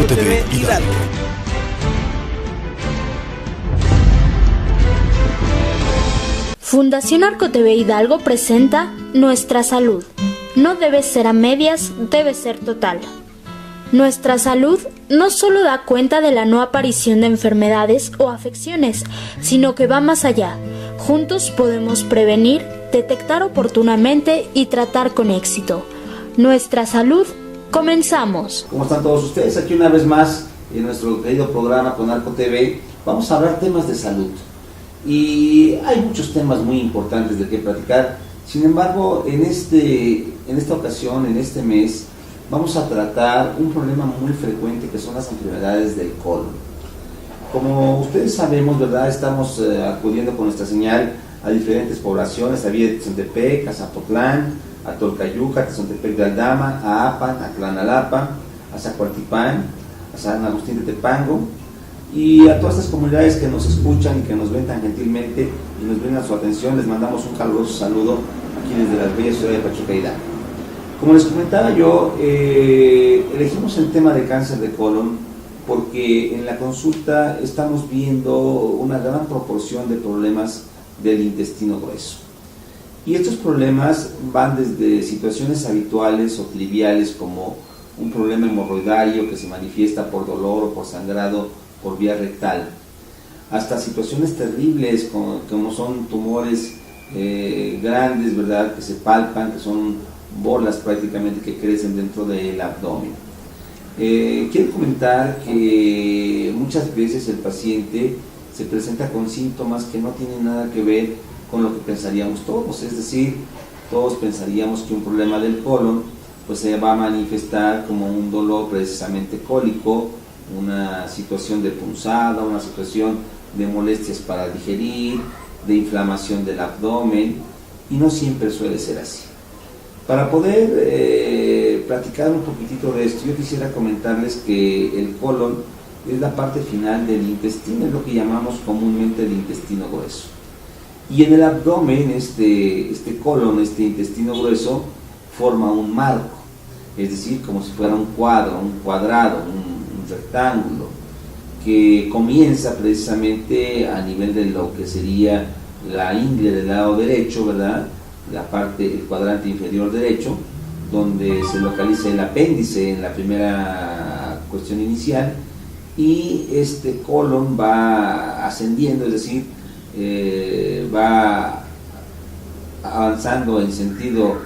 Arco TV Hidalgo. Fundación Arco TV Hidalgo presenta Nuestra Salud. No debe ser a medias, debe ser total. Nuestra salud no solo da cuenta de la no aparición de enfermedades o afecciones, sino que va más allá. Juntos podemos prevenir, detectar oportunamente y tratar con éxito. Nuestra salud, comenzamos. ¿Cómo están todos ustedes? Aquí una vez más en nuestro querido programa con Arco TV. Vamos a hablar temas de salud. Y hay muchos temas muy importantes de qué platicar. Sin embargo, en esta ocasión, en este mes, vamos a tratar un problema muy frecuente que son las enfermedades del colon. Como ustedes sabemos, ¿verdad? Estamos acudiendo con nuestra señal a diferentes poblaciones, a Villa de Tezontepec, a Zapotlán, a Tolcayuca, a Tezontepec de Aldama, a Apan, a Tlanalapa, a Zacualtipán, a San Agustín de Tepango, y a todas estas comunidades que nos escuchan y que nos ven tan gentilmente y nos brindan su atención. Les mandamos un caluroso saludo aquí desde la bella ciudad de Pachuca, Hidalgo. Como les comentaba yo, elegimos el tema de cáncer de colon porque en la consulta estamos viendo una gran proporción de problemas del intestino grueso. Y estos problemas van desde situaciones habituales o triviales como un problema hemorroidario que se manifiesta por dolor o por sangrado por vía rectal, hasta situaciones terribles como son tumores grandes, ¿verdad?, que se palpan, que son bolas prácticamente que crecen dentro del abdomen. Quiero comentar que muchas veces el paciente se presenta con síntomas que no tienen nada que ver con lo que pensaríamos todos, es decir, todos pensaríamos que un problema del colon pues se va a manifestar como un dolor precisamente cólico, una situación de punzada, una situación de molestias para digerir, de inflamación del abdomen, y no siempre suele ser así. Para poder platicar un poquitito de esto, yo quisiera comentarles que el colon es la parte final del intestino, es lo que llamamos comúnmente el intestino grueso. Y en el abdomen, este colon, este intestino grueso, forma un marco, es decir, como si fuera un cuadrado, un rectángulo, que comienza precisamente a nivel de lo que sería la ingle del lado derecho, ¿verdad?, el cuadrante inferior derecho, donde se localiza el apéndice en la primera cuestión inicial, y este colon va ascendiendo, es decir, va avanzando en sentido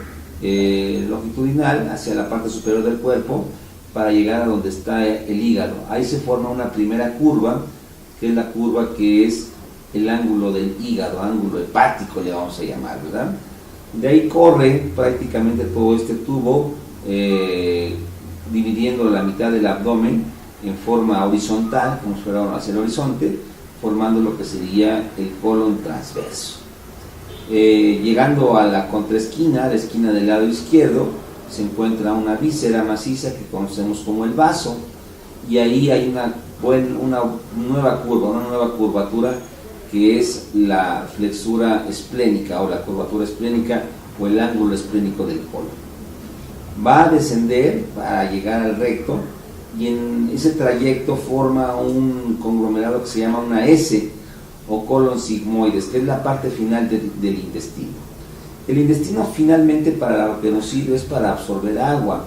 longitudinal hacia la parte superior del cuerpo para llegar a donde está el hígado. Ahí se forma una primera curva, que es la curva que es el ángulo del hígado, ángulo hepático le vamos a llamar, ¿verdad? De ahí corre prácticamente todo este tubo, dividiendo la mitad del abdomen en forma horizontal, como si fuera hacia el horizonte, formando lo que sería el colon transverso. Llegando a la contraesquina, a la esquina del lado izquierdo, se encuentra una víscera maciza que conocemos como el vaso, y ahí hay una nueva curvatura que es la flexura esplénica o la curvatura esplénica o el ángulo esplénico del colon. Va a descender para llegar al recto, y en ese trayecto forma un conglomerado que se llama una S o colon sigmoides, que es la parte final del intestino. El intestino finalmente para lo que nos sirve es para absorber agua,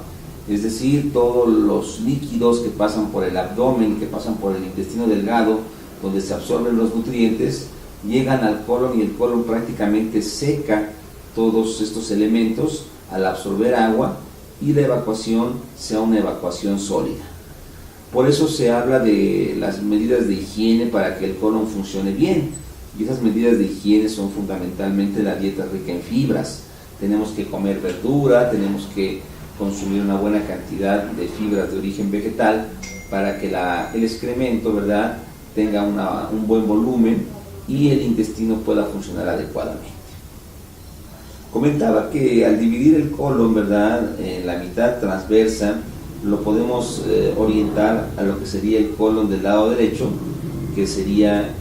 es decir, todos los líquidos que pasan por el abdomen, que pasan por el intestino delgado, donde se absorben los nutrientes, llegan al colon, y el colon prácticamente seca todos estos elementos al absorber agua, y la evacuación sea una evacuación sólida. Por eso se habla de las medidas de higiene para que el colon funcione bien. Y esas medidas de higiene son fundamentalmente la dieta rica en fibras. Tenemos que comer verdura, tenemos que consumir una buena cantidad de fibras de origen vegetal para que el excremento, ¿verdad?, tenga un buen volumen y el intestino pueda funcionar adecuadamente. Comentaba que al dividir el colon, ¿verdad?, en la mitad transversa, lo podemos orientar a lo que sería el colon del lado derecho, que sería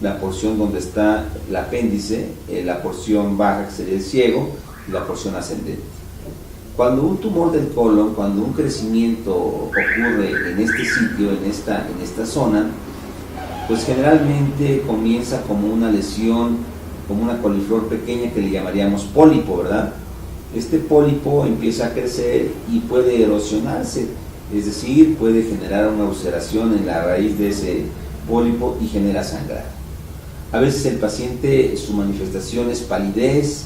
la porción donde está el apéndice, la porción baja que sería el ciego, y la porción ascendente. Cuando un tumor del colon, cuando un crecimiento ocurre en este sitio, en esta zona, pues generalmente comienza como una lesión, como una coliflor pequeña que le llamaríamos pólipo, ¿verdad? Este pólipo empieza a crecer y puede erosionarse, es decir, puede generar una ulceración en la raíz de ese pólipo y genera sangrado. A veces el paciente, su manifestación es palidez,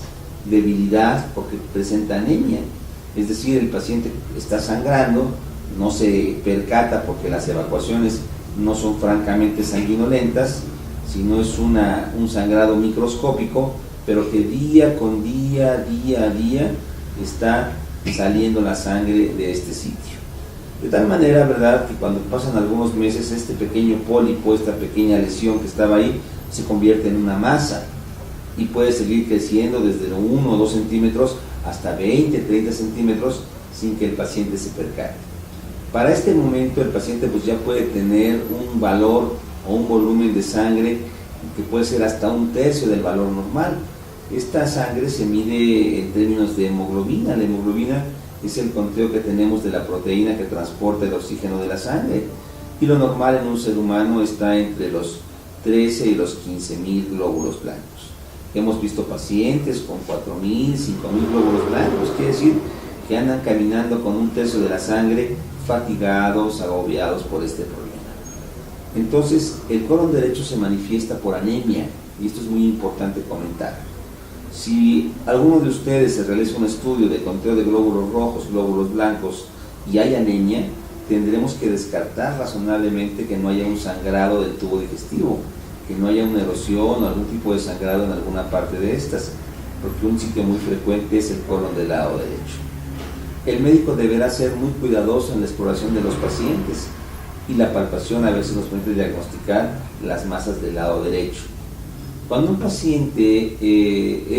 debilidad, porque presenta anemia, es decir, el paciente está sangrando, no se percata porque las evacuaciones no son francamente sanguinolentas, sino es un sangrado microscópico, pero que día con día, día a día, está saliendo la sangre de este sitio. De tal manera, ¿verdad?, que cuando pasan algunos meses, este pequeño pólipo, esta pequeña lesión que estaba ahí, se convierte en una masa y puede seguir creciendo desde 1 o 2 centímetros hasta 20, 30 centímetros sin que el paciente se percate. Para este momento el paciente pues ya puede tener un valor o un volumen de sangre que puede ser hasta 1/3 del valor normal. Esta sangre se mide en términos de hemoglobina. La hemoglobina es el conteo que tenemos de la proteína que transporta el oxígeno de la sangre, y lo normal en un ser humano está entre los 13 y los 15.000 glóbulos blancos. Hemos visto pacientes con 4.000, 5.000 glóbulos blancos, quiere decir que andan caminando con 1/3 de la sangre, fatigados, agobiados por este problema. Entonces, el colon derecho se manifiesta por anemia, y esto es muy importante comentar. Si alguno de ustedes se realiza un estudio de conteo de glóbulos rojos, glóbulos blancos, y hay anemia, tendremos que descartar razonablemente que no haya un sangrado del tubo digestivo, que no haya una erosión o algún tipo de sangrado en alguna parte de estas, porque un sitio muy frecuente es el colon del lado derecho. El médico deberá ser muy cuidadoso en la exploración de los pacientes, y la palpación a veces nos permite diagnosticar las masas del lado derecho. Cuando un paciente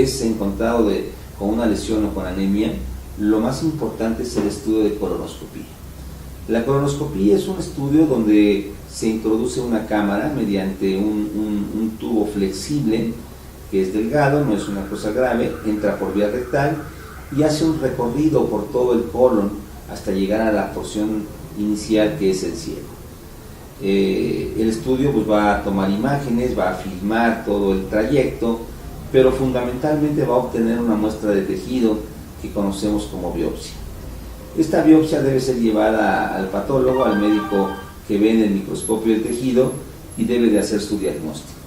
es encontrado con una lesión o con anemia, lo más importante es el estudio de colonoscopía. La colonoscopía es un estudio donde se introduce una cámara mediante un tubo flexible que es delgado, no es una cosa grave, entra por vía rectal y hace un recorrido por todo el colon hasta llegar a la porción inicial que es el ciego. El estudio pues va a tomar imágenes, va a filmar todo el trayecto, pero fundamentalmente va a obtener una muestra de tejido que conocemos como biopsia. Esta biopsia debe ser llevada al patólogo, al médico que ve en el microscopio el tejido, y debe de hacer su diagnóstico.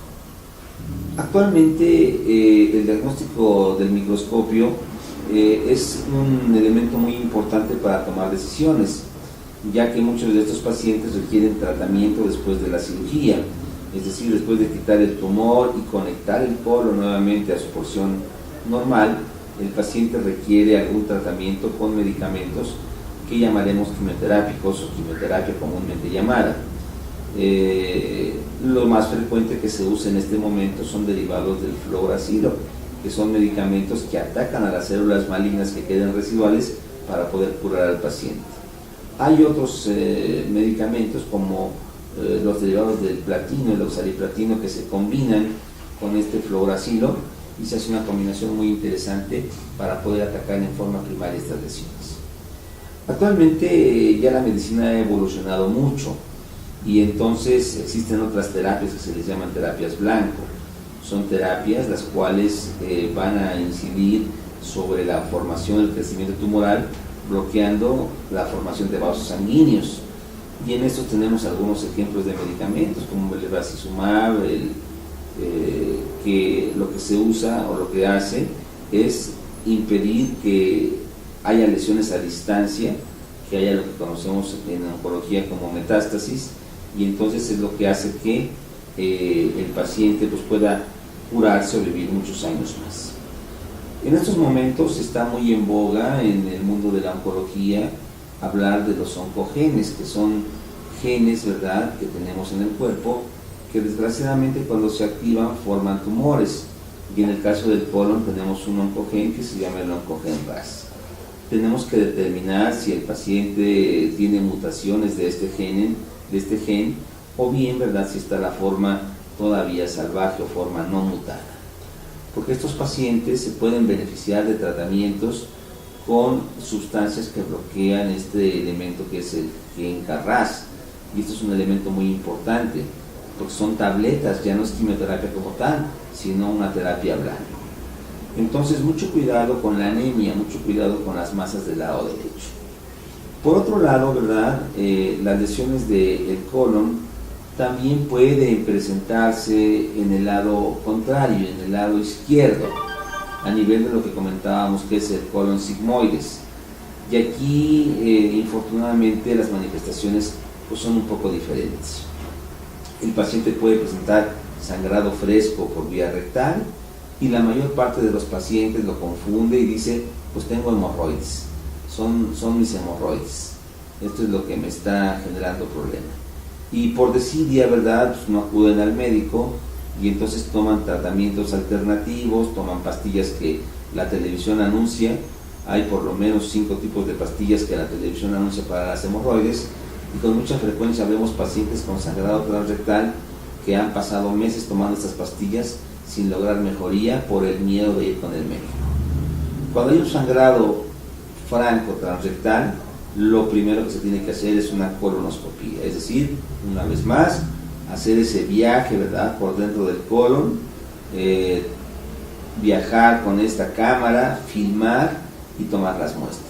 Actualmente el diagnóstico del microscopio es un elemento muy importante para tomar decisiones, ya que muchos de estos pacientes requieren tratamiento después de la cirugía, es decir, después de quitar el tumor y conectar el colon nuevamente a su porción normal, el paciente requiere algún tratamiento con medicamentos que llamaremos quimioterápicos o quimioterapia comúnmente llamada. Lo más frecuente que se usa en este momento son derivados del fluoracilo, que son medicamentos que atacan a las células malignas que quedan residuales para poder curar al paciente. Hay otros medicamentos como los derivados del platino, el oxaliplatino, que se combinan con este fluoracilo y se hace una combinación muy interesante para poder atacar en forma primaria estas lesiones. Actualmente ya la medicina ha evolucionado mucho y entonces existen otras terapias que se les llaman terapias blanco. Son terapias las cuales van a incidir sobre la formación del crecimiento tumoral, bloqueando la formación de vasos sanguíneos. Y en estos tenemos algunos ejemplos de medicamentos como el bevacizumab, que lo que se usa o lo que hace es impedir que haya lesiones a distancia, que haya lo que conocemos en oncología como metástasis, y entonces es lo que hace que el paciente pues pueda curarse o vivir muchos años más. En estos momentos está muy en boga en el mundo de la oncología hablar de los oncogenes, que son genes, ¿verdad?, que tenemos en el cuerpo, que desgraciadamente cuando se activan forman tumores, y en el caso del colon tenemos un oncogen que se llama el oncogen RAS. Tenemos que determinar si el paciente tiene mutaciones de este gen, o bien, ¿verdad?, si está la forma todavía salvaje o forma no mutada. Porque estos pacientes se pueden beneficiar de tratamientos con sustancias que bloquean este elemento que es el Gencarraz, y esto es un elemento muy importante porque son tabletas, ya no es quimioterapia como tal, sino una terapia blanda. Entonces mucho cuidado con la anemia, mucho cuidado con las masas del lado derecho. Por otro lado, ¿verdad? Las lesiones del colon también pueden presentarse en el lado contrario, en el lado izquierdo, a nivel de lo que comentábamos que es el colon sigmoides. Y aquí, infortunadamente, las manifestaciones pues, son un poco diferentes. El paciente puede presentar sangrado fresco por vía rectal y la mayor parte de los pacientes lo confunde y dice, pues tengo hemorroides, son mis hemorroides, esto es lo que me está generando problema. Y por desidia, ¿verdad? Pues no acuden al médico y entonces toman tratamientos alternativos, toman pastillas que la televisión anuncia. Hay por lo menos 5 tipos de pastillas que la televisión anuncia para las hemorroides, y con mucha frecuencia vemos pacientes con sangrado transrectal que han pasado meses tomando estas pastillas sin lograr mejoría por el miedo de ir con el médico. Cuando hay un sangrado franco transrectal, lo primero que se tiene que hacer es una colonoscopía, es decir, una vez más, hacer ese viaje, ¿verdad?, por dentro del colon, viajar con esta cámara, filmar y tomar las muestras.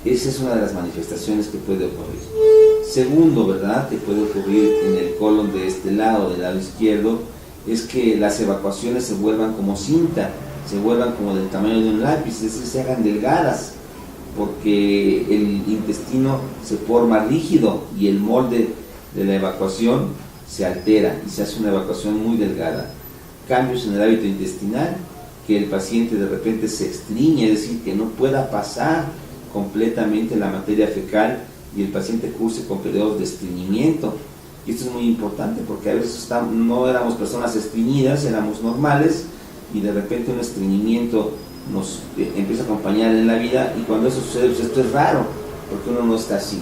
Esa es una de las manifestaciones que puede ocurrir. Segundo, ¿verdad?, que puede ocurrir en el colon de este lado, del lado izquierdo, es que las evacuaciones se vuelvan como cinta, se vuelvan como del tamaño de un lápiz, es decir, se hagan delgadas, porque el intestino se forma rígido y el molde de la evacuación se altera y se hace una evacuación muy delgada. Cambios en el hábito intestinal, que el paciente de repente se estreñe, es decir, que no pueda pasar completamente la materia fecal y el paciente curse con periodos de estreñimiento. Y esto es muy importante porque a veces no éramos personas estreñidas, éramos normales, y de repente un estreñimiento nos empieza a acompañar en la vida, y cuando eso sucede, pues esto es raro, porque uno no está así,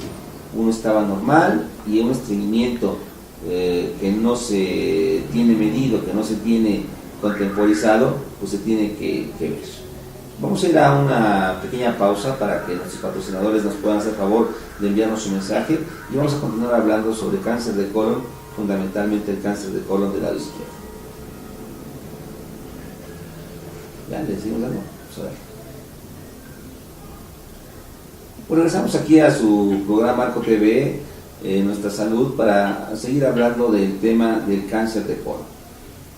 uno estaba normal, y un estreñimiento que no se tiene medido, que no se tiene contemporizado, pues se tiene que ver. Vamos a ir a una pequeña pausa para que nuestros patrocinadores nos puedan hacer favor de enviarnos su mensaje, y vamos a continuar hablando sobre cáncer de colon, fundamentalmente el cáncer de colon del lado izquierdo. ¿Ya le decimos algo? Pues regresamos aquí a su programa Arco TV, Nuestra Salud, para seguir hablando del tema del cáncer de colon.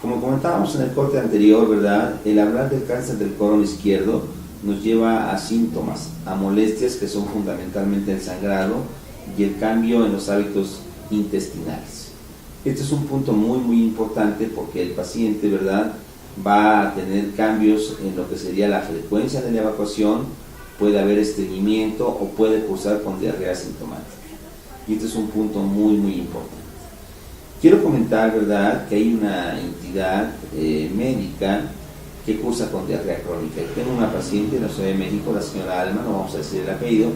Como comentábamos en el corte anterior, ¿verdad?, el hablar del cáncer del colon izquierdo nos lleva a síntomas, a molestias que son fundamentalmente el sangrado y el cambio en los hábitos intestinales. Este es un punto muy muy importante porque el paciente, ¿verdad?, va a tener cambios en lo que sería la frecuencia de la evacuación, puede haber estreñimiento o puede cursar con diarrea sintomática. Y este es un punto muy muy importante. Quiero comentar, ¿verdad?, que hay una entidad médica que cursa con diarrea crónica. Tengo una paciente en la Ciudad de México, la señora Alma, no vamos a decir el apellido,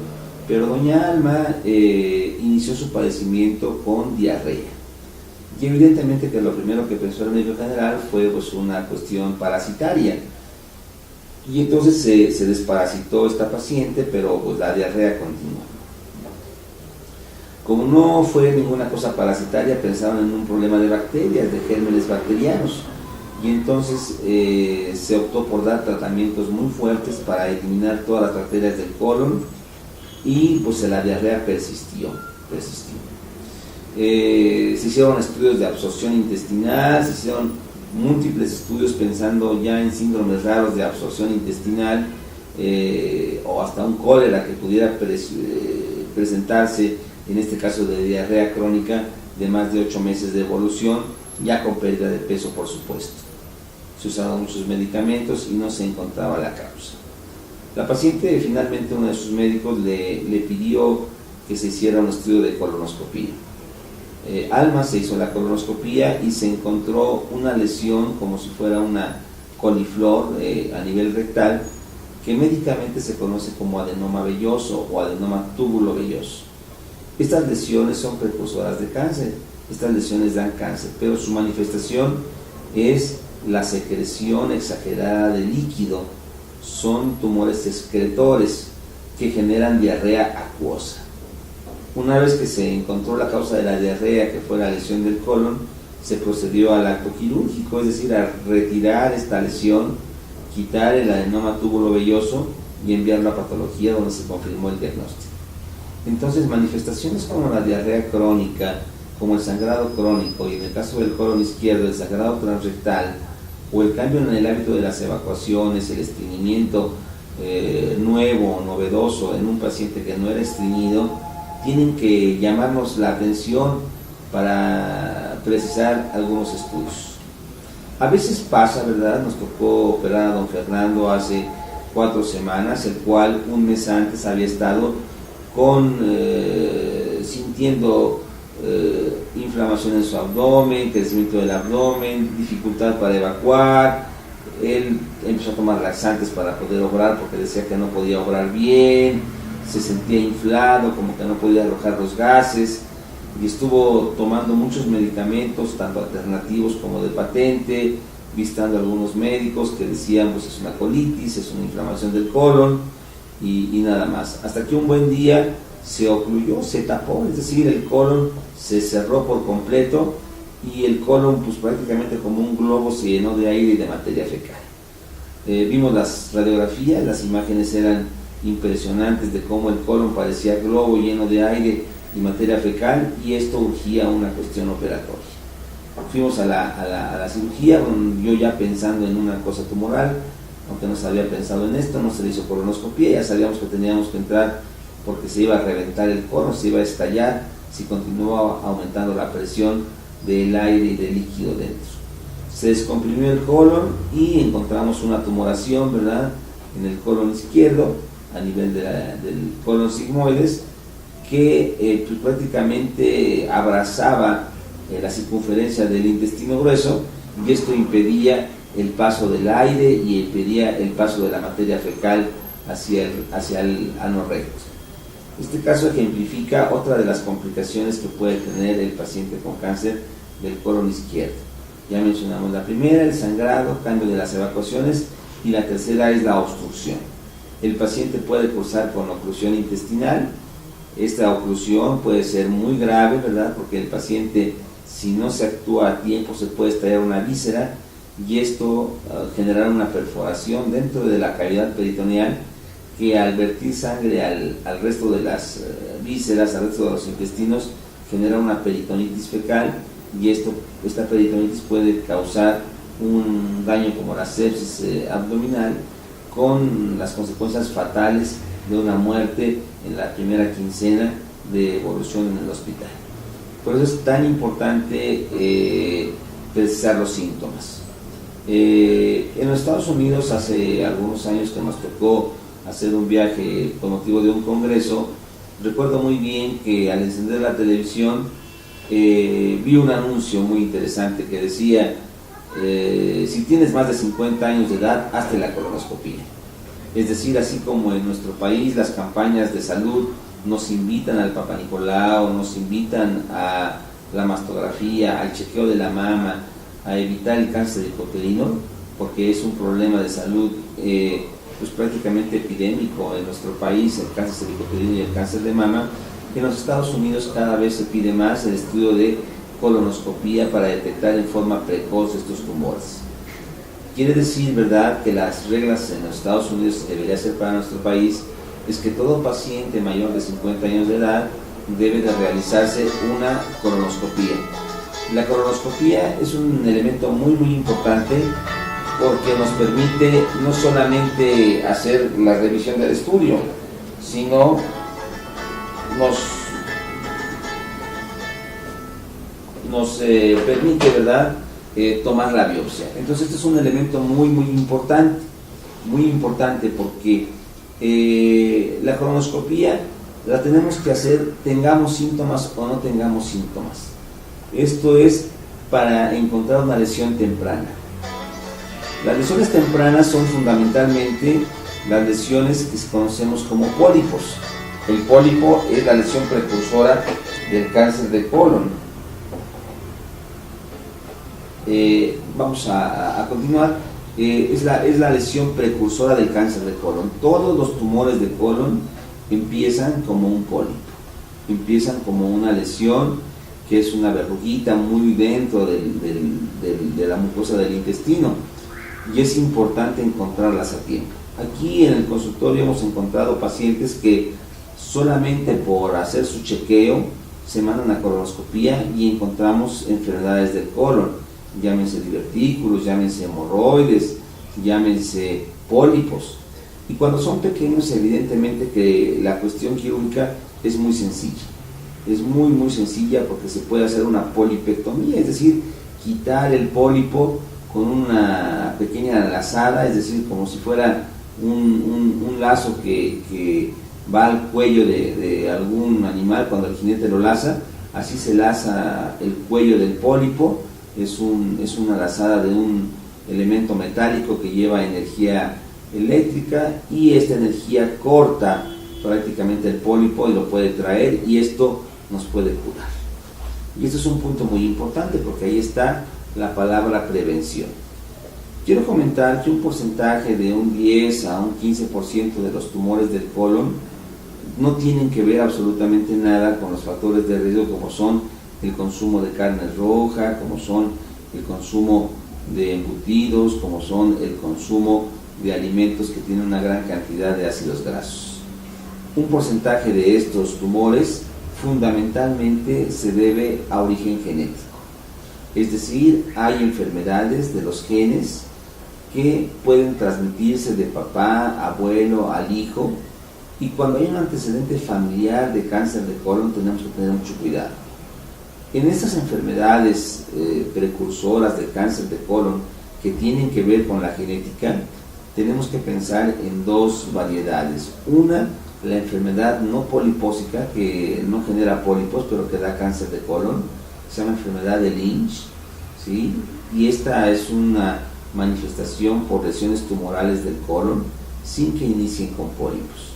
pero doña Alma inició su padecimiento con diarrea. Y evidentemente que lo primero que pensó el médico general fue pues una cuestión parasitaria. Y entonces se desparasitó esta paciente, pero pues la diarrea continuó. Como no fue ninguna cosa parasitaria, pensaron en un problema de bacterias, de gérmenes bacterianos. Y entonces se optó por dar tratamientos muy fuertes para eliminar todas las bacterias del colon, y pues la diarrea persistió. Se hicieron estudios de absorción intestinal, se hicieron múltiples estudios pensando ya en síndromes raros de absorción intestinal, o hasta un cólera que pudiera presentarse, en este caso de diarrea crónica de más de 8 meses de evolución, ya con pérdida de peso, por supuesto. Se usaron muchos medicamentos y no se encontraba la causa. La paciente, finalmente, uno de sus médicos le pidió que se hiciera un estudio de colonoscopía. Alma se hizo la colonoscopía y se encontró una lesión como si fuera una coliflor a nivel rectal, que médicamente se conoce como adenoma velloso o adenoma túbulo velloso. Estas lesiones son precursoras de cáncer, estas lesiones dan cáncer, pero su manifestación es la secreción exagerada de líquido, son tumores excretores, que generan diarrea acuosa. Una vez que se encontró la causa de la diarrea, que fue la lesión del colon, se procedió al acto quirúrgico, es decir, a retirar esta lesión, quitar el adenoma tubulovelloso y enviarlo a patología, donde se confirmó el diagnóstico. Entonces, manifestaciones como la diarrea crónica, como el sangrado crónico, y en el caso del colon izquierdo, el sangrado transrectal, o el cambio en el hábito de las evacuaciones, el estreñimiento nuevo, novedoso en un paciente que no era estreñido, tienen que llamarnos la atención para precisar algunos estudios. A veces pasa, ¿verdad? Nos tocó operar a don Fernando hace 4 semanas, el cual un mes antes había estado sintiendo inflamación en su abdomen, crecimiento del abdomen, dificultad para evacuar. Él empezó a tomar laxantes para poder obrar porque decía que no podía obrar bien, se sentía inflado, como que no podía arrojar los gases, y estuvo tomando muchos medicamentos, tanto alternativos como de patente, visitando a algunos médicos que decían pues es una colitis, es una inflamación del colon y nada más. Hasta que un buen día se ocluyó, se tapó, es decir, el colon se cerró por completo y el colon pues prácticamente como un globo se llenó de aire y de materia fecal. Vimos las radiografías, las imágenes eran impresionantes de cómo el colon parecía globo lleno de aire y materia fecal, y esto urgía una cuestión operatoria. Fuimos a la cirugía, yo ya pensando en una cosa tumoral, aunque no se había pensado en esto, no se le hizo colonoscopia, ya sabíamos que teníamos que entrar porque se iba a reventar el colon, se iba a estallar si continuaba aumentando la presión del aire y del líquido dentro. Se descomprimió el colon y encontramos una tumoración, ¿verdad?, en el colon izquierdo, a nivel del colon sigmoides, que pues prácticamente abrazaba la circunferencia del intestino grueso, y esto impedía el paso del aire y impedía el paso de la materia fecal hacia el ano recto. Este caso ejemplifica otra de las complicaciones que puede tener el paciente con cáncer del colon izquierdo. Ya mencionamos la primera, el sangrado, cambio de las evacuaciones, y la tercera es la obstrucción. El paciente puede cursar con oclusión intestinal. Esta oclusión puede ser muy grave, ¿verdad?, porque el paciente, si no se actúa a tiempo, se puede estallar una víscera, y esto generará una perforación dentro de la cavidad peritoneal, que al vertir sangre al resto de las vísceras, al resto de los intestinos, genera una peritonitis fecal, y esta peritonitis puede causar un daño como la sepsis abdominal, con las consecuencias fatales de una muerte en la primera quincena de evolución en el hospital. Por eso es tan importante precisar los síntomas. En los Estados Unidos, hace algunos años que nos tocó hacer un viaje con motivo de un congreso, recuerdo muy bien que al encender la televisión vi un anuncio muy interesante que decía: si tienes más de 50 años de edad, hazte la colonoscopia. Es decir, así como en nuestro país las campañas de salud nos invitan al Papa Nicolau, nos invitan a la mastografía, al chequeo de la mama, a evitar el cáncer cervicuterino, porque es un problema de salud pues prácticamente epidémico en nuestro país, el cáncer cervicuterino y el cáncer de mama. En los Estados Unidos cada vez se pide más el estudio de colonoscopía para detectar en forma precoz estos tumores. Quiere decir, ¿verdad?, que las reglas en los Estados Unidos, que debería ser para nuestro país, es que todo paciente mayor de 50 años de edad debe de realizarse una colonoscopía. La colonoscopía es un elemento muy muy importante, porque nos permite no solamente hacer la revisión del estudio, sino nos permite, ¿verdad?, tomar la biopsia. Entonces este es un elemento muy muy importante porque la colonoscopía la tenemos que hacer tengamos síntomas o no tengamos síntomas. Esto es para encontrar una lesión temprana. Las lesiones tempranas son fundamentalmente las lesiones que conocemos como pólipos. El pólipo es la lesión precursora del cáncer de colon. Vamos a continuar. Es la lesión precursora del cáncer de colon. Todos los tumores de colon empiezan como un pólipo, empiezan como una lesión que es una verruguita muy dentro de la mucosa del intestino, y es importante encontrarlas a tiempo. Aquí en el consultorio hemos encontrado pacientes que solamente por hacer su chequeo se mandan a colonoscopía y encontramos enfermedades del colon, llámense divertículos, llámense hemorroides, llámense pólipos. Y cuando son pequeños, evidentemente que la cuestión quirúrgica es muy sencilla. Es muy sencilla porque se puede hacer una polipectomía, es decir, quitar el pólipo con una pequeña lazada, es decir, como si fuera un lazo que va al cuello de algún animal cuando el jinete lo laza. Así se laza el cuello del pólipo, es una lazada de un elemento metálico que lleva energía eléctrica, y esta energía corta prácticamente el pólipo y lo puede traer, y esto nos puede curar. Y esto es un punto muy importante porque ahí está la palabra prevención. Quiero comentar que un porcentaje de un 10 a un 15% de los tumores del colon no tienen que ver absolutamente nada con los factores de riesgo, como son el consumo de carne roja, como son el consumo de embutidos, como son el consumo de alimentos que tienen una gran cantidad de ácidos grasos. Un porcentaje de estos tumores fundamentalmente se debe a origen genético, es decir, hay enfermedades de los genes que pueden transmitirse de papá, abuelo, al hijo, y cuando hay un antecedente familiar de cáncer de colon tenemos que tener mucho cuidado. En estas enfermedades precursoras de cáncer de colon que tienen que ver con la genética, tenemos que pensar en dos variedades. Una, la enfermedad no polipósica, que no genera pólipos pero que da cáncer de colon, se llama enfermedad de Lynch, ¿sí? Y esta es una manifestación por lesiones tumorales del colon sin que inicien con pólipos.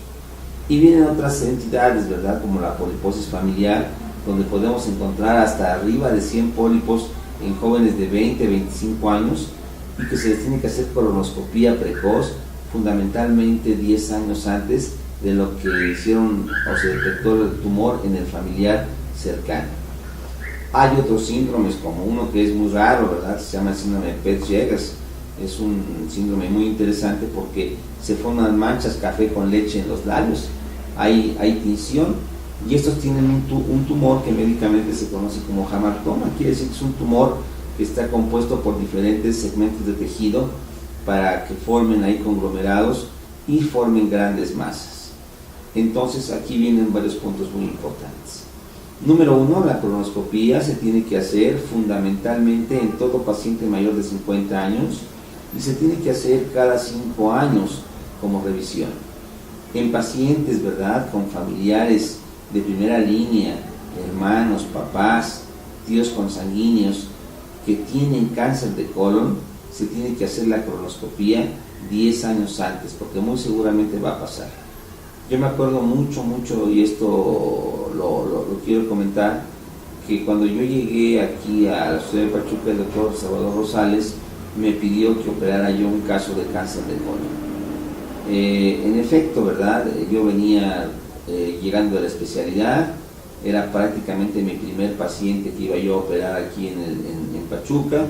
Y vienen otras entidades, ¿verdad?, como la poliposis familiar, donde podemos encontrar hasta arriba de 100 pólipos en jóvenes de 20, 25 años, y que se les tiene que hacer colonoscopía precoz, fundamentalmente 10 años antes de lo que hicieron o se detectó el tumor en el familiar cercano. Hay otros síndromes, como uno que es muy raro, ¿verdad?, se llama el síndrome de Peutz-Jeghers. Es un síndrome muy interesante porque se forman manchas café con leche en los labios, hay tinción, y estos tienen un tumor que médicamente se conoce como hamartoma. Quiere decir que es un tumor que está compuesto por diferentes segmentos de tejido para que formen ahí conglomerados y formen grandes masas. Entonces aquí vienen varios puntos muy importantes. Número 1, la colonoscopía se tiene que hacer fundamentalmente en todo paciente mayor de 50 años y se tiene que hacer cada 5 años como revisión. En pacientes, ¿verdad?, con familiares de primera línea, hermanos, papás, tíos consanguíneos que tienen cáncer de colon, se tiene que hacer la colonoscopía 10 años antes, porque muy seguramente va a pasar. Yo me acuerdo mucho, y esto lo quiero comentar, que cuando yo llegué aquí a la ciudad de Pachuca, el doctor Salvador Rosales me pidió que operara yo un caso de cáncer de colon. En efecto, ¿verdad?, yo venía llegando a la especialidad, era prácticamente mi primer paciente que iba yo a operar aquí en Pachuca.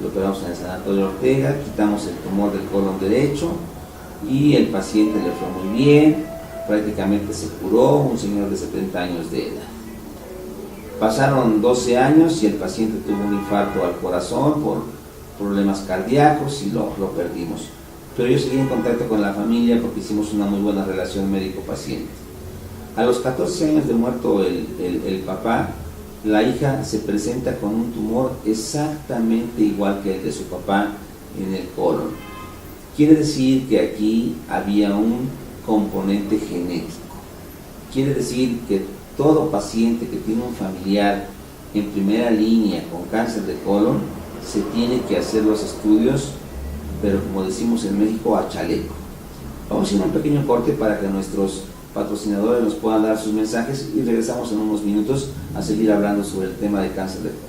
Lo operamos en el Sanatorio Ortega, quitamos el tumor del colon derecho y el paciente le fue muy bien, prácticamente se curó, un señor de 70 años de edad. Pasaron 12 años y el paciente tuvo un infarto al corazón por problemas cardíacos y lo perdimos. Pero yo seguí en contacto con la familia porque hicimos una muy buena relación médico-paciente. A los 14 años de muerto el papá, la hija se presenta con un tumor exactamente igual que el de su papá en el colon. Quiere decir que aquí había un componente genético. Quiere decir que todo paciente que tiene un familiar en primera línea con cáncer de colon se tiene que hacer los estudios, pero como decimos en México, a chaleco. Vamos a ir a un pequeño corte para que nuestros patrocinadores nos puedan dar sus mensajes y regresamos en unos minutos a seguir hablando sobre el tema de cáncer de colon.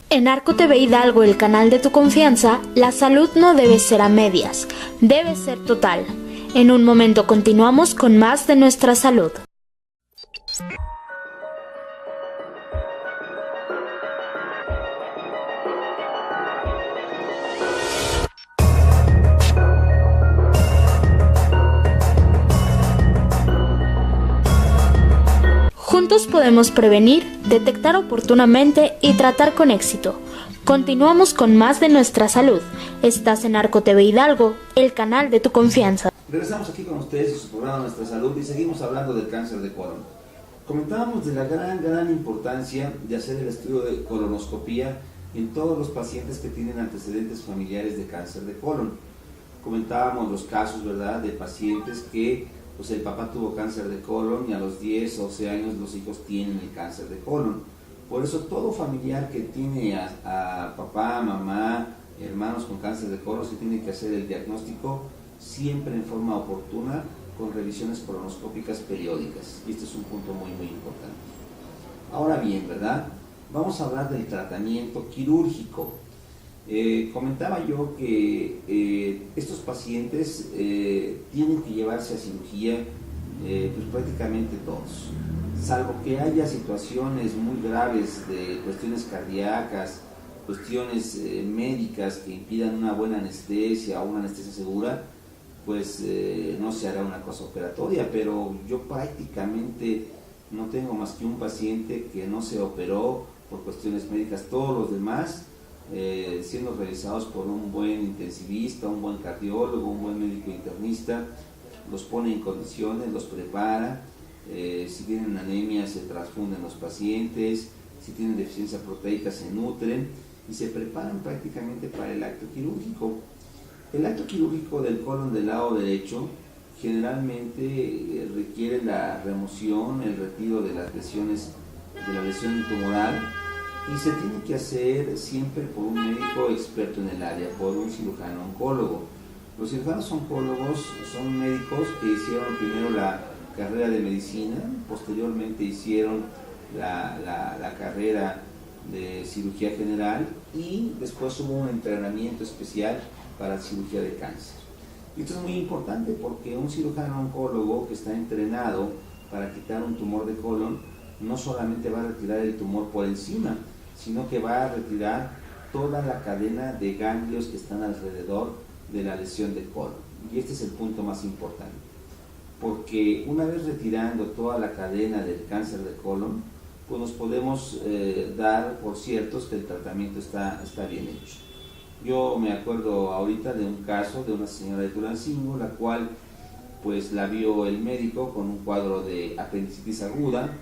En Arco TV Hidalgo, el canal de tu confianza, la salud no debe ser a medias, debe ser total. En un momento continuamos con más de nuestra salud. Juntos podemos prevenir, detectar oportunamente y tratar con éxito. Continuamos con más de nuestra salud. Estás en Arco TV Hidalgo, el canal de tu confianza. Regresamos aquí con ustedes en su programa Nuestra Salud y seguimos hablando del cáncer de colon. Comentábamos de la gran importancia de hacer el estudio de colonoscopía en todos los pacientes que tienen antecedentes familiares de cáncer de colon. Comentábamos los casos, ¿verdad?, de pacientes que pues el papá tuvo cáncer de colon y a los 10 o 12 años los hijos tienen el cáncer de colon. Por eso todo familiar que tiene a papá, mamá, hermanos con cáncer de colon se tiene que hacer el diagnóstico siempre en forma oportuna con revisiones colonoscópicas periódicas. Y este es un punto muy importante. Ahora bien, ¿verdad? Vamos a hablar del tratamiento quirúrgico. Comentaba yo que estos pacientes tienen que llevarse a cirugía pues prácticamente todos, salvo que haya situaciones muy graves de cuestiones cardíacas, cuestiones médicas que impidan una buena anestesia o una anestesia segura, pues no se hará una cosa operatoria, pero yo prácticamente no tengo más que un paciente que no se operó por cuestiones médicas. Todos los demás siendo revisados por un buen intensivista, un buen cardiólogo, un buen médico internista, los pone en condiciones, los prepara. Si tienen anemia se transfunden los pacientes, si tienen deficiencia proteica se nutren y se preparan prácticamente para el acto quirúrgico. El acto quirúrgico del colon del lado derecho generalmente requiere la remoción, el retiro de las lesiones, de la lesión tumoral, y se tiene que hacer siempre por un médico experto en el área, por un cirujano oncólogo. Los cirujanos oncólogos son médicos que hicieron primero la carrera de medicina, posteriormente hicieron la carrera de cirugía general y después hubo un entrenamiento especial para cirugía de cáncer. Y esto es muy importante porque un cirujano oncólogo que está entrenado para quitar un tumor de colon no solamente va a retirar el tumor por encima, sino que va a retirar toda la cadena de ganglios que están alrededor de la lesión de colon. Y este es el punto más importante, porque una vez retirando toda la cadena del cáncer de colon, pues nos podemos dar por ciertos que el tratamiento está bien hecho. Yo me acuerdo ahorita de un caso de una señora de Tulancingo, la cual pues la vio el médico con un cuadro de apendicitis aguda.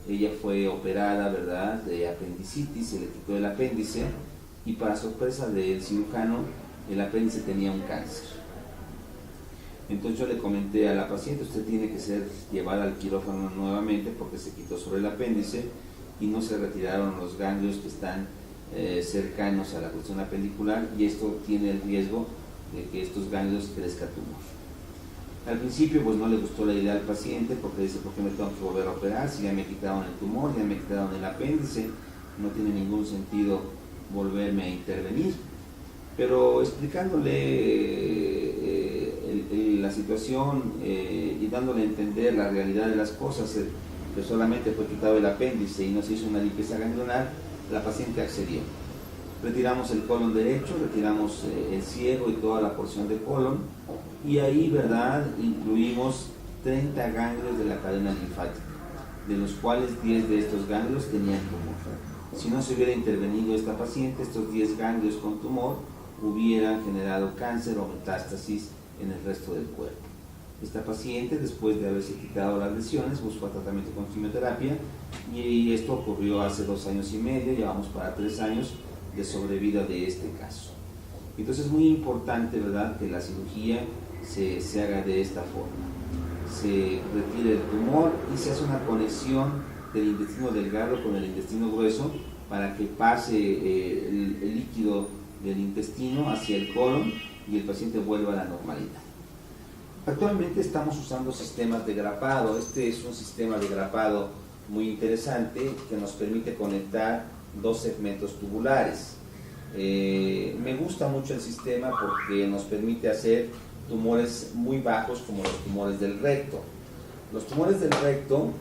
Ella fue operada, ¿verdad?, de apendicitis, se le quitó el apéndice y para sorpresa del cirujano el apéndice tenía un cáncer. Entonces yo le comenté a la paciente, usted tiene que ser llevada al quirófano nuevamente porque se quitó sobre el apéndice y no se retiraron los ganglios que están cercanos a la cuestión apendicular, y esto tiene el riesgo de que estos ganglios crezcan tumor. Al principio pues no le gustó la idea al paciente porque dice, ¿por qué me tengo que volver a operar? Si ya me quitaron el tumor, ya me quitaron el apéndice, no tiene ningún sentido volverme a intervenir. Pero explicándole la situación y dándole a entender la realidad de las cosas, que solamente fue quitado el apéndice y no se hizo una limpieza ganglionar, la paciente accedió. Retiramos el colon derecho, retiramos el ciego y toda la porción de colon, y ahí, ¿verdad?, incluimos 30 ganglios de la cadena linfática, de los cuales 10 de estos ganglios tenían tumor. Si no se hubiera intervenido esta paciente, estos 10 ganglios con tumor hubieran generado cáncer o metástasis en el resto del cuerpo. Esta paciente, después de haberse quitado las lesiones, buscó tratamiento con quimioterapia, y esto ocurrió hace 2 años y medio, llevamos para 3 años de sobrevida de este caso. Entonces es muy importante, ¿verdad?, que la cirugía se haga de esta forma. Se retire el tumor y se hace una conexión del intestino delgado con el intestino grueso para que pase el líquido del intestino hacia el colon y el paciente vuelva a la normalidad. Actualmente estamos usando sistemas de grapado. Este es un sistema de grapado muy interesante que nos permite conectar 2 segmentos tubulares. Me gusta mucho el sistema porque nos permite hacer tumores muy bajos como los tumores del recto. Los tumores del recto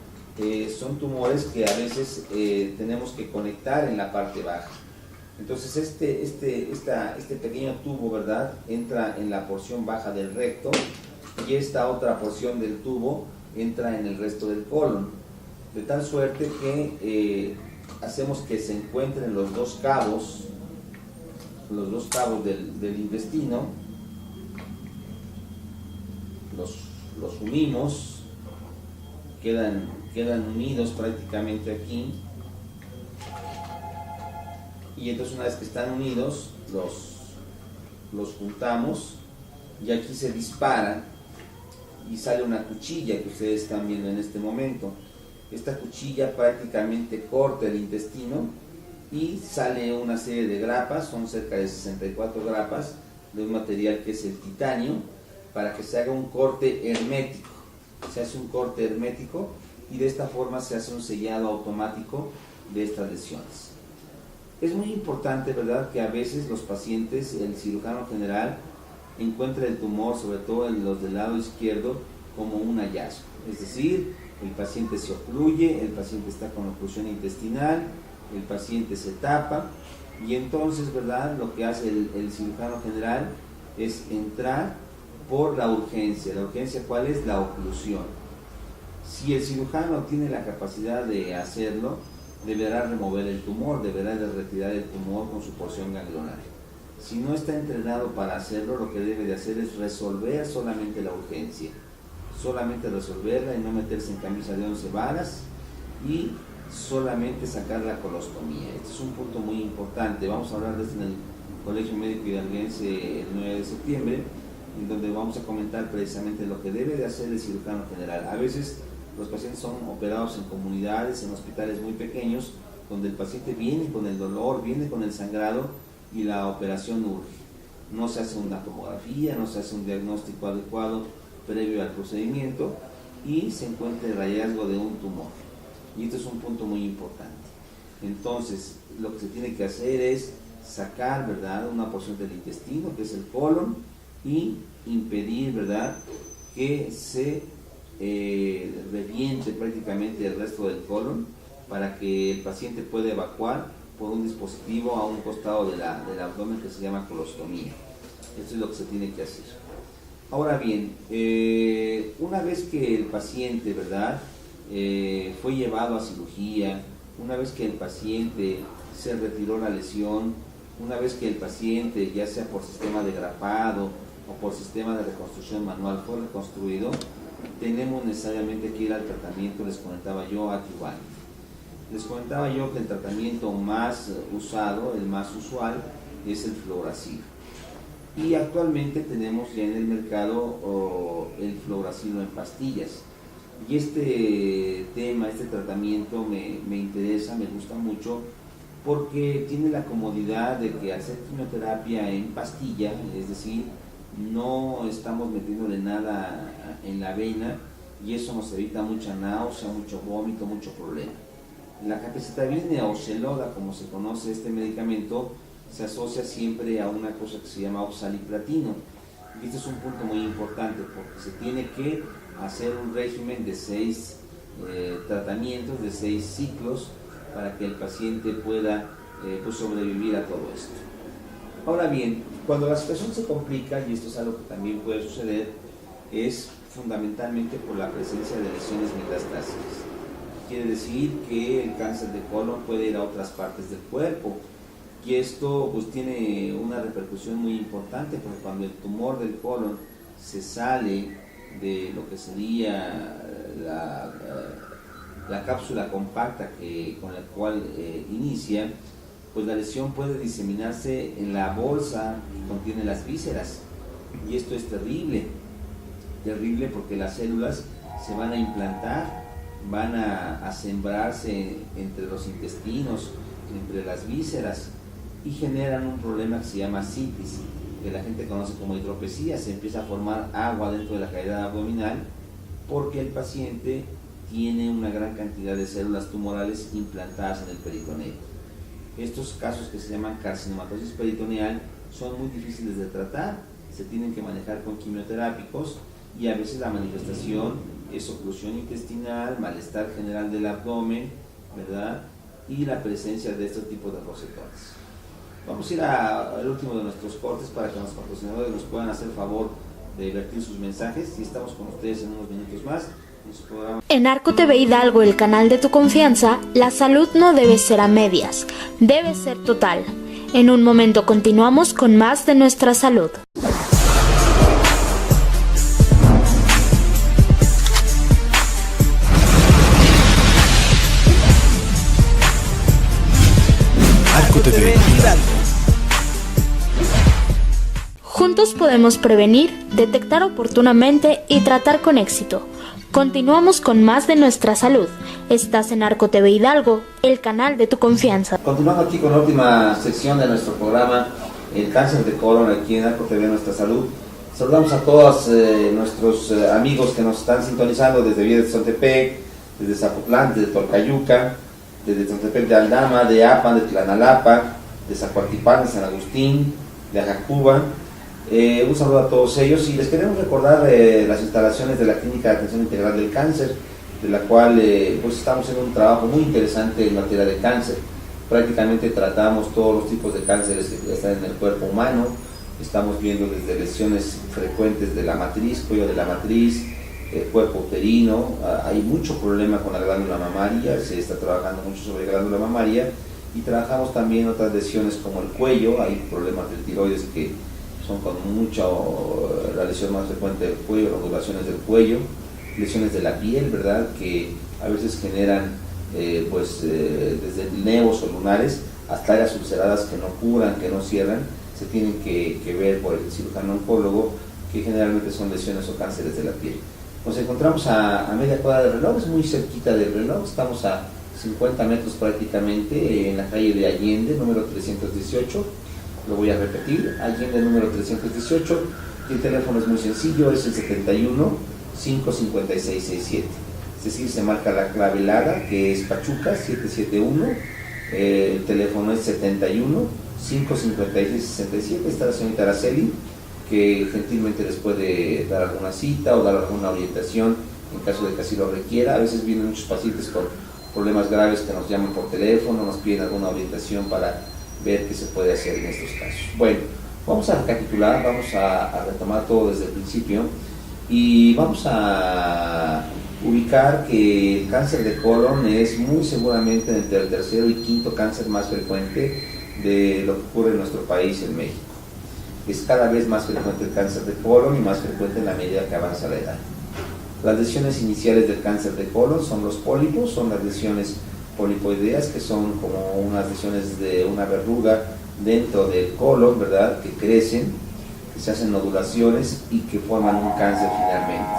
son tumores que a veces tenemos que conectar en la parte baja. Entonces este pequeño tubo, ¿verdad?, entra en la porción baja del recto y esta otra porción del tubo entra en el resto del colon, de tal suerte que hacemos que se encuentren los dos cabos del intestino, los unimos, quedan unidos prácticamente aquí, y entonces una vez que están unidos los juntamos y aquí se dispara y sale una cuchilla que ustedes están viendo en este momento. Esta cuchilla prácticamente corta el intestino y sale una serie de grapas, son cerca de 64 grapas de un material que es el titanio, para que se haga un corte hermético. Se hace un corte hermético y de esta forma se hace un sellado automático de estas lesiones. Es muy importante, ¿verdad?, que a veces los pacientes, el cirujano general, encuentra el tumor, sobre todo en los del lado izquierdo, como un hallazgo. Es decir, el paciente se ocluye, el paciente está con oclusión intestinal, el paciente se tapa y entonces, ¿verdad?, lo que hace el cirujano general es entrar por la urgencia. ¿La urgencia cuál es? La oclusión. Si el cirujano tiene la capacidad de hacerlo, deberá remover el tumor, deberá de retirar el tumor con su porción ganglionar. Si no está entrenado para hacerlo, lo que debe de hacer es resolver solamente la urgencia, solamente resolverla y no meterse en camisa de 11 varas y solamente sacar la colostomía. Este es un punto muy importante. Vamos a hablar de esto en el Colegio Médico Hidalguense el 9 de septiembre, en donde vamos a comentar precisamente lo que debe de hacer el cirujano general. A veces los pacientes son operados en comunidades, en hospitales muy pequeños, donde el paciente viene con el dolor, viene con el sangrado y la operación urge. No se hace una tomografía, no se hace un diagnóstico adecuado previo al procedimiento y se encuentra el hallazgo de un tumor. Y esto es un punto muy importante. Entonces, lo que se tiene que hacer es sacar, ¿verdad?, una porción del intestino, que es el colon, y impedir, ¿verdad?, que se reviente prácticamente el resto del colon para que el paciente pueda evacuar por un dispositivo a un costado del abdomen que se llama colostomía. Esto es lo que se tiene que hacer. Ahora bien, una vez que el paciente, ¿verdad?, fue llevado a cirugía, una vez que el paciente se retiró la lesión, una vez que el paciente, ya sea por sistema de grapado o por sistema de reconstrucción manual, fue reconstruido, tenemos necesariamente que ir al tratamiento, les comentaba yo, adyuvante. Les comentaba yo que el tratamiento más usado, el más usual, es el fluoracilo. Y actualmente tenemos ya en el mercado el fluoracilo en pastillas. Y este tema, este tratamiento me interesa, me gusta mucho, porque tiene la comodidad de que hacer quimioterapia en pastilla, es decir, no estamos metiéndole nada en la vena y eso nos evita mucha náusea, mucho vómito, mucho problema. La capecitabina o Xeloda, como se conoce este medicamento, se asocia siempre a una cosa que se llama oxaliplatino. Y este es un punto muy importante porque se tiene que hacer un régimen de 6 tratamientos, de 6 ciclos, para que el paciente pueda sobrevivir a todo esto. Ahora bien, cuando la situación se complica, y esto es algo que también puede suceder, es fundamentalmente por la presencia de lesiones metastásicas. Quiere decir que el cáncer de colon puede ir a otras partes del cuerpo, y esto pues tiene una repercusión muy importante, porque cuando el tumor del colon se sale de lo que sería la cápsula compacta con la cual inicia, pues la lesión puede diseminarse en la bolsa que contiene las vísceras, y esto es terrible porque las células se van a implantar, van a sembrarse entre los intestinos, entre las vísceras, y generan un problema que se llama citis, que la gente conoce como hidropesía. Se empieza a formar agua dentro de la cavidad abdominal porque el paciente tiene una gran cantidad de células tumorales implantadas en el peritoneo. Estos casos, que se llaman carcinomatosis peritoneal, son muy difíciles de tratar se tienen que manejar con quimioterápicos y a veces la manifestación es oclusión intestinal, malestar general del abdomen, ¿verdad? Y la presencia de este tipo de rosetones. Vamos a ir al último de nuestros cortes para que los patrocinadores nos puedan hacer favor de vertir sus mensajes y estamos con ustedes en unos minutos más en su programa. En Arco TV Hidalgo, el canal de tu confianza, la salud no debe ser a medias, debe ser total. En un momento continuamos con más de nuestra salud. Arco TV Hidalgo. Juntos podemos prevenir, detectar oportunamente y tratar con éxito. Continuamos con más de nuestra salud. Estás en Arco TV Hidalgo, el canal de tu confianza. Continuando aquí con la última sección de nuestro programa, el cáncer de colon, aquí en Arco TV Nuestra Salud. Saludamos a todos nuestros amigos que nos están sintonizando desde Villa de Xontepec, desde Zapotlán, desde Tolcayuca, desde Xontepec de Aldama, de Apan, de Tlanalapa, de Zacuartipán, de San Agustín, de Ajacuba. Un saludo a todos ellos y les queremos recordar las instalaciones de la Clínica de Atención Integral del Cáncer, de la cual pues estamos haciendo un trabajo muy interesante en materia de cáncer. Prácticamente tratamos todos los tipos de cánceres que están en el cuerpo humano. Estamos viendo desde lesiones frecuentes de la matriz, cuello de la matriz, cuerpo uterino. Hay mucho problema con la glándula mamaria, se está trabajando mucho sobre la glándula mamaria y trabajamos también otras lesiones como el cuello. Hay problemas del tiroides que son con la lesión más frecuente del cuello, nodulaciones del cuello, lesiones de la piel, ¿verdad? Que a veces generan desde nevos o lunares hasta áreas ulceradas que no curan, que no cierran, se tienen que ver por el cirujano oncólogo, que generalmente son lesiones o cánceres de la piel. Nos encontramos a media cuadra del reloj, es muy cerquita del reloj, estamos a 50 metros prácticamente en la calle de Allende, número 318. Lo voy a repetir, Allende número 318, y el teléfono es muy sencillo, es el 71 556 67. Es decir, se marca la clave LADA, que es Pachuca 771, el teléfono es 71 556 67. Está la señorita Araceli, que gentilmente les puede dar alguna cita o dar alguna orientación en caso de que así lo requiera. A veces vienen muchos pacientes con problemas graves que nos llaman por teléfono, nos piden alguna orientación para ver qué se puede hacer en estos casos. Bueno, vamos a recapitular, vamos a retomar todo desde el principio y vamos a ubicar que el cáncer de colon es muy seguramente entre el tercero y quinto cáncer más frecuente de lo que ocurre en nuestro país, en México. Es cada vez más frecuente el cáncer de colon y más frecuente en la medida que avanza la edad. Las lesiones iniciales del cáncer de colon son los pólipos, son las lesiones polipoideas, que son como unas lesiones de una verruga dentro del colon, ¿verdad? Que crecen, que se hacen nodulaciones y que forman un cáncer finalmente.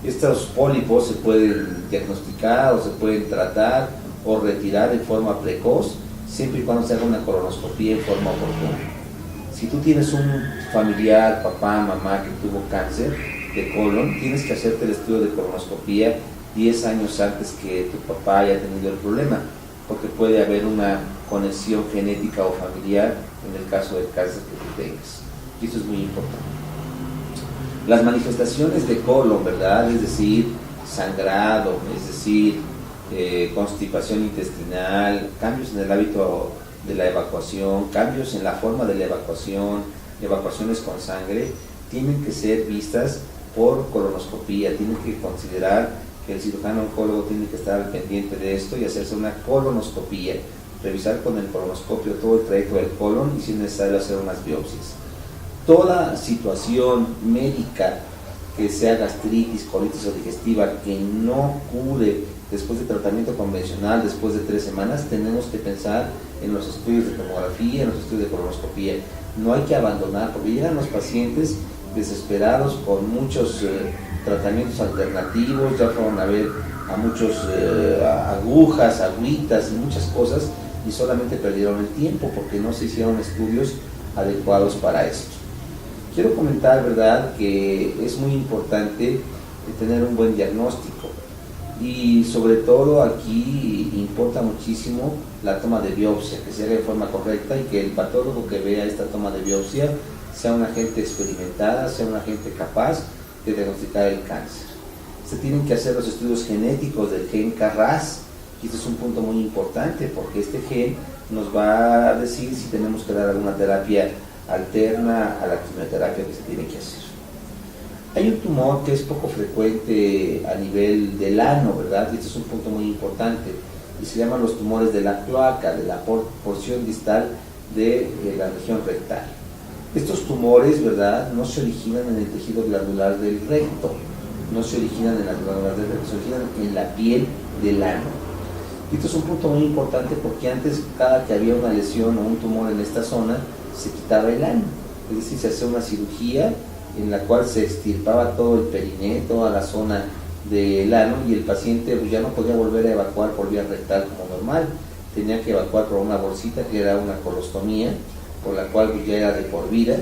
Estos pólipos se pueden diagnosticar o se pueden tratar o retirar de forma precoz, siempre y cuando se haga una colonoscopia en forma oportuna. Si tú tienes un familiar, papá, mamá que tuvo cáncer de colon, tienes que hacerte el estudio de colonoscopia 10 años antes que tu papá haya tenido el problema, porque puede haber una conexión genética o familiar en el caso del cáncer que tú tengas. Y eso es muy importante. Las manifestaciones de colon, ¿verdad? Es decir, sangrado, es decir, constipación intestinal, cambios en el hábito de la evacuación, cambios en la forma de la evacuación, evacuaciones con sangre, tienen que ser vistas por colonoscopia, tienen que considerar que el cirujano oncólogo tiene que estar al pendiente de esto y hacerse una colonoscopia, revisar con el colonoscopio todo el trayecto del colon y si es necesario hacer unas biopsias. Toda situación médica que sea gastritis, colitis o digestiva que no cure después de tratamiento convencional, después de 3 semanas, tenemos que pensar en los estudios de tomografía, en los estudios de colonoscopia. No hay que abandonar, porque llegan los pacientes desesperados con muchos tratamientos alternativos, ya fueron a ver a muchos agujas, agüitas y muchas cosas y solamente perdieron el tiempo porque no se hicieron estudios adecuados para esto. Quiero comentar, ¿verdad?, que es muy importante tener un buen diagnóstico y sobre todo aquí importa muchísimo la toma de biopsia, que se haga de forma correcta y que el patólogo que vea esta toma de biopsia sea una gente experimentada, sea una gente capaz de diagnosticar el cáncer. Se tienen que hacer los estudios genéticos del gen KRAS, y este es un punto muy importante porque este gen nos va a decir si tenemos que dar alguna terapia alterna a la quimioterapia que se tiene que hacer. Hay un tumor que es poco frecuente a nivel del ano, ¿verdad? Y este es un punto muy importante, y se llaman los tumores de la cloaca, de la porción distal de la región rectal. Estos tumores, ¿verdad?, no se originan en el tejido glandular del recto, no se originan en la glándula del recto, se originan en la piel del ano. Y esto es un punto muy importante porque antes, cada que había una lesión o un tumor en esta zona, se quitaba el ano, es decir, se hacía una cirugía en la cual se extirpaba todo el periné, toda la zona del ano, y el paciente pues, ya no podía volver a evacuar por vía rectal como normal, tenía que evacuar por una bolsita que era una colostomía, por la cual pues, ya era de por vida,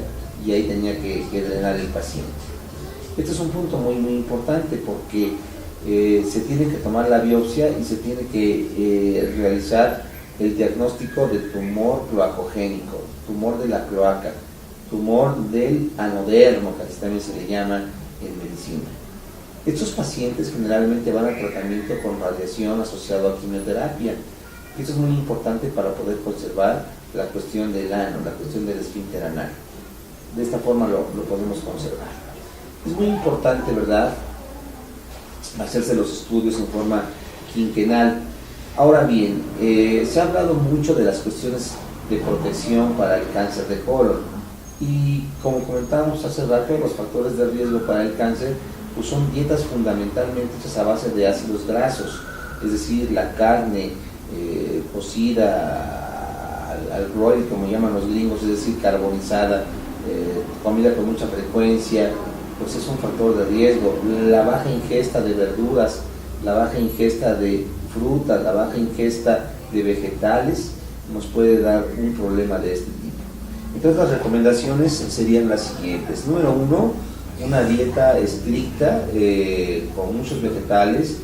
y ahí tenía que drenar el paciente. Este es un punto muy importante porque se tiene que tomar la biopsia y se tiene que realizar el diagnóstico de tumor cloacogénico, tumor de la cloaca, tumor del anodermo, que así también se le llama en medicina. Estos pacientes generalmente van al tratamiento con radiación asociado a quimioterapia. Esto es muy importante para poder conservar la cuestión del ano, la cuestión del esfínter anal. De esta forma lo podemos conservar. Es muy importante, ¿verdad?, hacerse los estudios en forma quinquenal. Ahora bien, se ha hablado mucho de las cuestiones de protección para el cáncer de colon, y como comentábamos hace rato, los factores de riesgo para el cáncer pues son dietas fundamentalmente hechas a base de ácidos grasos, es decir, la carne cocida al broil, como llaman los gringos, es decir, carbonizada, comida con mucha frecuencia, pues es un factor de riesgo. La baja ingesta de verduras, la baja ingesta de frutas, la baja ingesta de vegetales nos puede dar un problema de este tipo. Entonces las recomendaciones serían las siguientes. Número 1, una dieta estricta con muchos vegetales,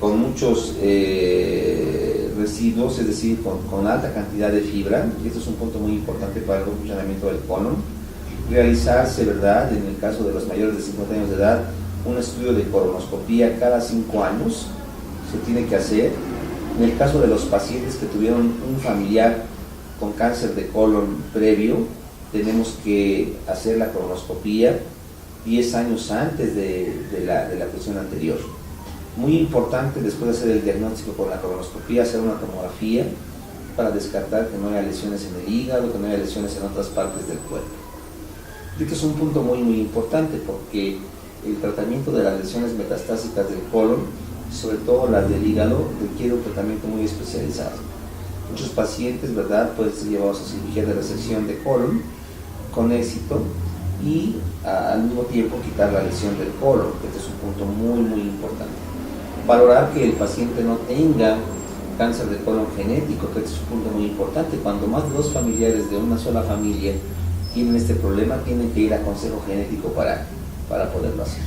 con muchos residuos, es decir, con alta cantidad de fibra, y esto es un punto muy importante para el buen funcionamiento del colon. Realizarse, ¿verdad?, en el caso de los mayores de 50 años de edad, un estudio de colonoscopía cada 5 años, se tiene que hacer. En el caso de los pacientes que tuvieron un familiar con cáncer de colon previo, tenemos que hacer la colonoscopía 10 años antes de la cuestión anterior. Muy importante, después de hacer el diagnóstico con la colonoscopía, hacer una tomografía para descartar que no haya lesiones en el hígado, que no haya lesiones en otras partes del cuerpo. Este es un punto muy importante porque el tratamiento de las lesiones metastásicas del colon, sobre todo las del hígado, requiere un tratamiento muy especializado. Muchos pacientes, ¿verdad?, pueden ser llevados a cirugía de resección de colon con éxito y al mismo tiempo quitar la lesión del colon, que este es un punto muy importante. Valorar que el paciente no tenga cáncer de colon genético, que este es un punto muy importante. Cuando más de 2 familiares de una sola familia tienen este problema, tienen que ir a consejo genético para poderlo hacer.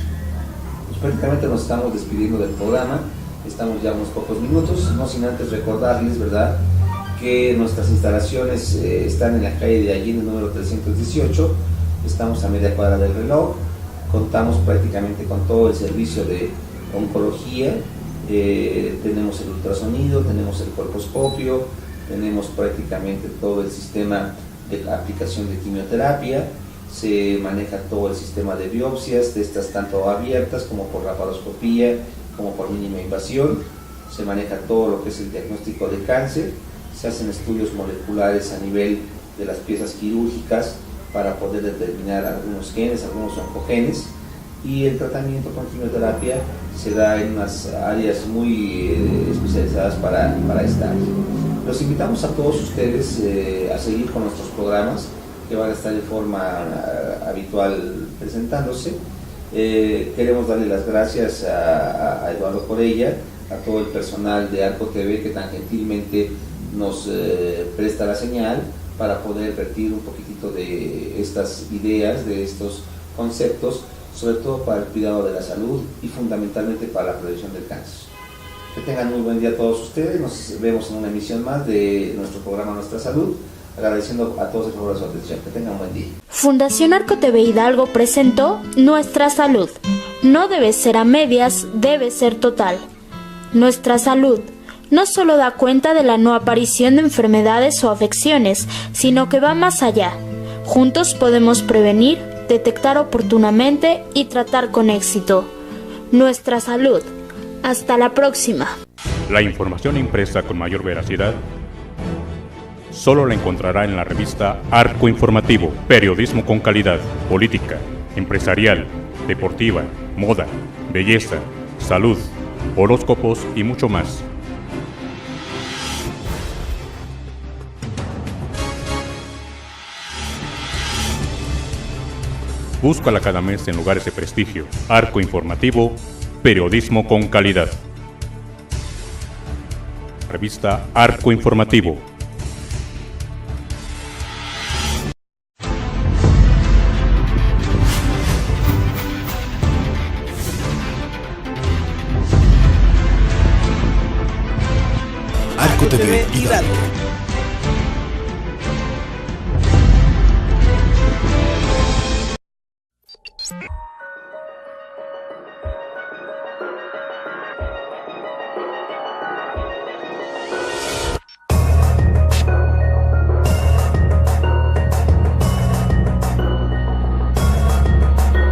Pues prácticamente nos estamos despidiendo del programa, estamos ya unos pocos minutos, no sin antes recordarles, ¿verdad?, que nuestras instalaciones están en la calle de Allende número 318, estamos a media cuadra del reloj, contamos prácticamente con todo el servicio de oncología, tenemos el ultrasonido, tenemos el colposcopio, tenemos prácticamente todo el sistema de aplicación de quimioterapia, se maneja todo el sistema de biopsias, de estas tanto abiertas como por laparoscopía, como por mínima invasión, se maneja todo lo que es el diagnóstico de cáncer, se hacen estudios moleculares a nivel de las piezas quirúrgicas para poder determinar algunos genes, algunos oncogenes, y el tratamiento con quimioterapia se da en unas áreas muy especializadas para esta área. Los invitamos a todos ustedes a seguir con nuestros programas que van a estar de forma habitual presentándose. Queremos darle las gracias a Eduardo Corella, a todo el personal de Arco TV que tan gentilmente nos presta la señal para poder vertir un poquitito de estas ideas, de estos conceptos, sobre todo para el cuidado de la salud y fundamentalmente para la prevención del cáncer. Que tengan muy buen día todos ustedes, nos vemos en una emisión más de nuestro programa Nuestra Salud, agradeciendo a todos el favor de su atención. Que tengan buen día. Fundación Arco TV Hidalgo presentó Nuestra Salud. No debe ser a medias, debe ser total. Nuestra salud no solo da cuenta de la no aparición de enfermedades o afecciones, sino que va más allá. Juntos podemos prevenir, detectar oportunamente y tratar con éxito. Nuestra salud. Hasta la próxima. La información impresa con mayor veracidad solo la encontrará en la revista Arco Informativo, periodismo con calidad, política, empresarial, deportiva, moda, belleza, salud, horóscopos y mucho más. Búscala cada mes en lugares de prestigio. Arco Informativo, periodismo con calidad. Revista Arco Informativo. Arco TV Hidalgo. You